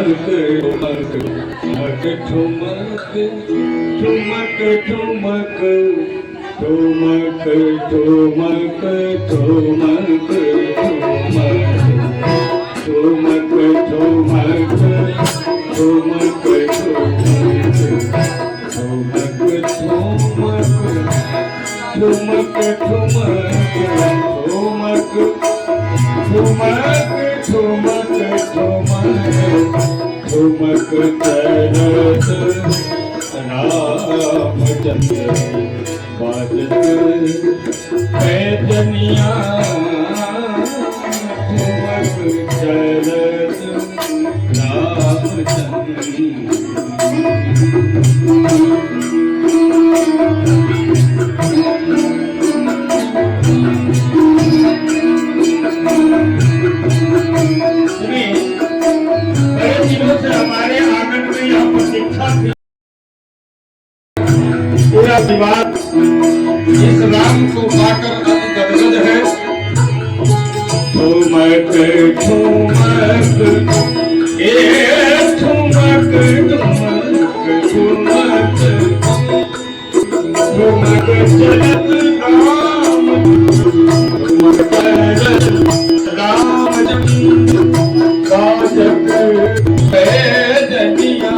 ठुमक ठुमक ठुमक ठुमक ठुमक ठुमक ठुमक ठुमक ठुमक ठुमक ठुमक चरत रामचंद्र बाजत पैजनिया ठुमक चरत हमारे आंगन में यहाँ पर शिक्षा थी। पूरा विवाद इस राम को पाकर अब गदगद है। ठुमक ठुमक ठुमक ठुमक ठुमक चलत राम ठुमक चलत राम बाजत पैजनिया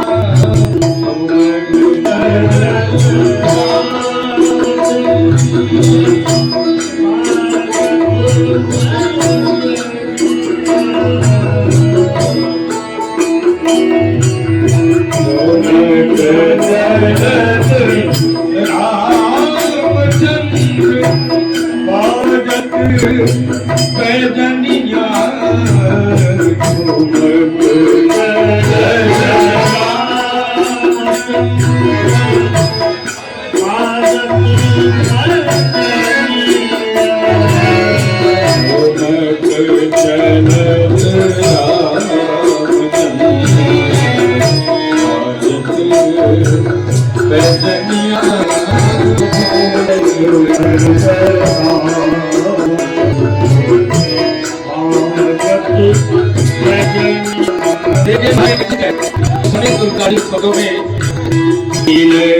पदों में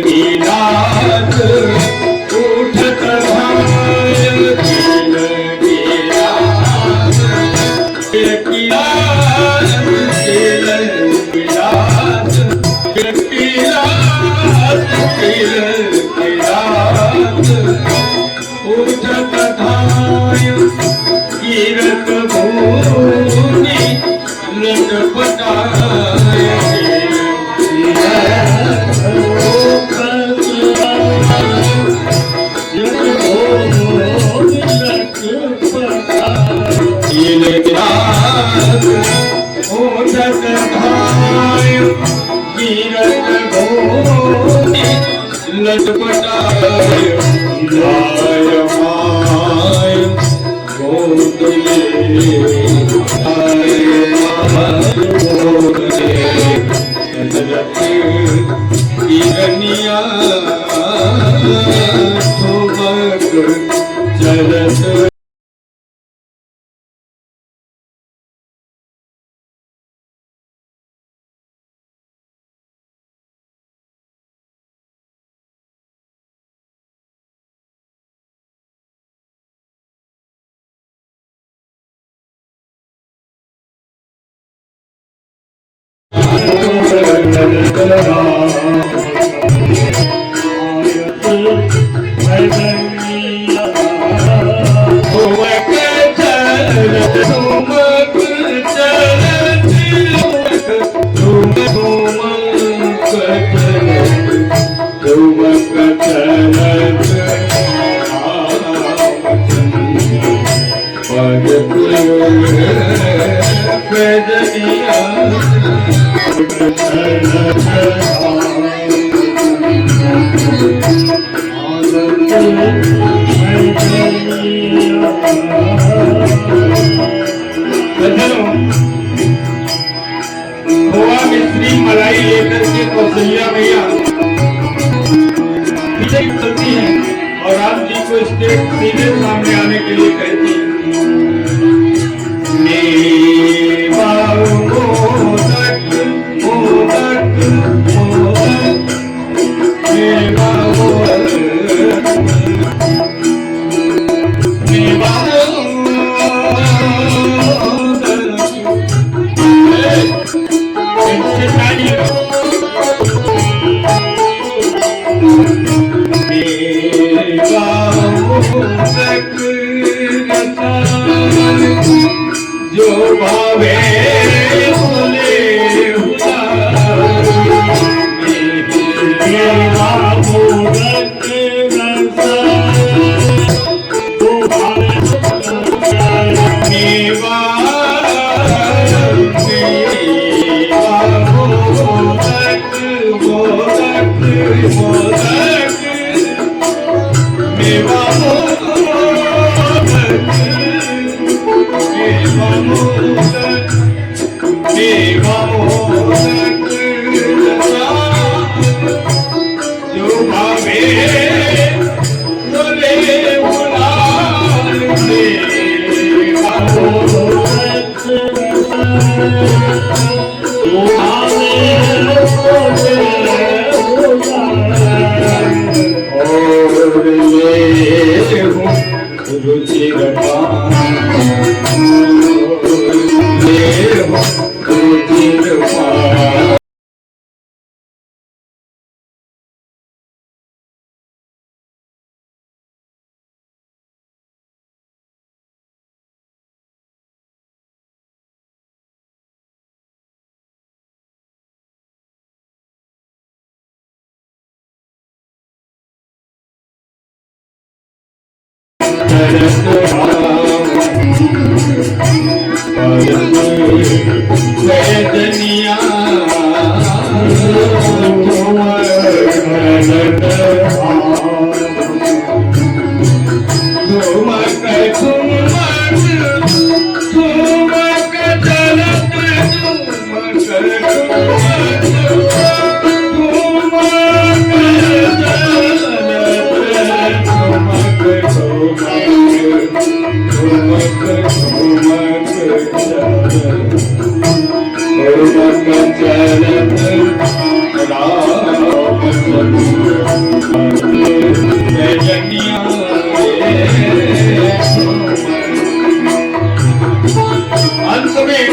नीलात उठत भायल उठत धाय कीरत भूमि लटपटाय लटपटाय माय माय गोदले आय माय गोदले चलत किरनिया ठुमक चलत खोआ मिश्री मलाई लेकर के कौशल्या मैया विजय करती है और राम जी को स्टेज सीधे सामने आने के लिए कहती है। मेवा मोदक बोले बुलान दे और ले रुचि रखा दुनिया अंत में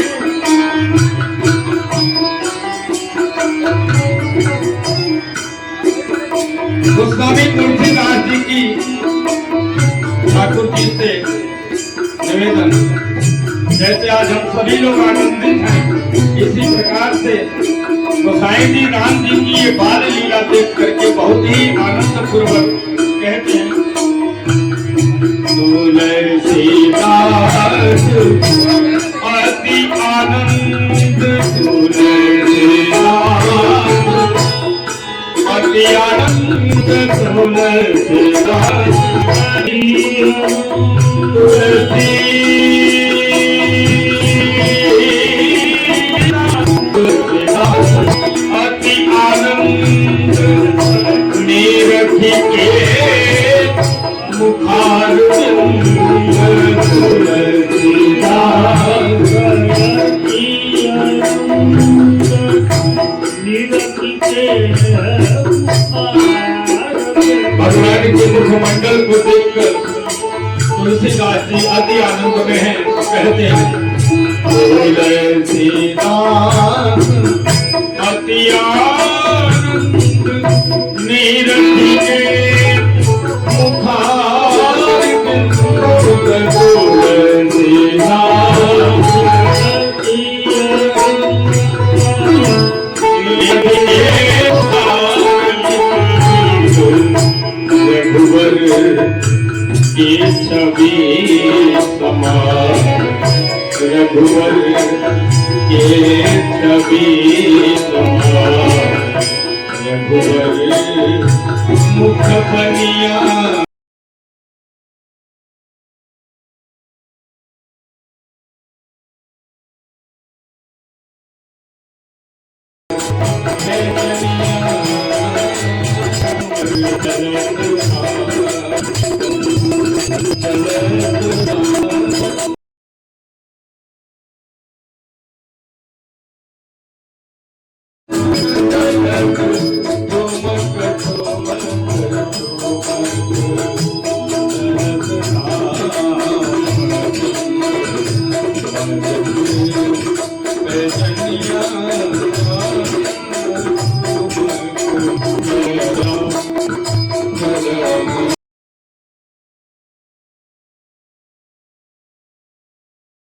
गोस्वामी तुलसीदास जी की ठाकुर जी से निवेदन, जैसे आज हम सभी लोग आनंदित हैं, इसी प्रकार से गोसाई जी राम जी की ये बाल लीला देख करके बहुत ही आनंद पूर्वक कहते हैं, तुलसीदास अति आनंद, तुलसीदास अति आनंद, तुलसीदास अति आनंद निरखि के मुखार भगवान के मुखमंडल को देखकर तुलसीदास जी अति आनंद में हैं, कहते हैं तुलसीदास अति आनंद निरखि के मुखार रघुवर की छवि समान, रघुवर के छवि समान, रघुवर मुख बनिया।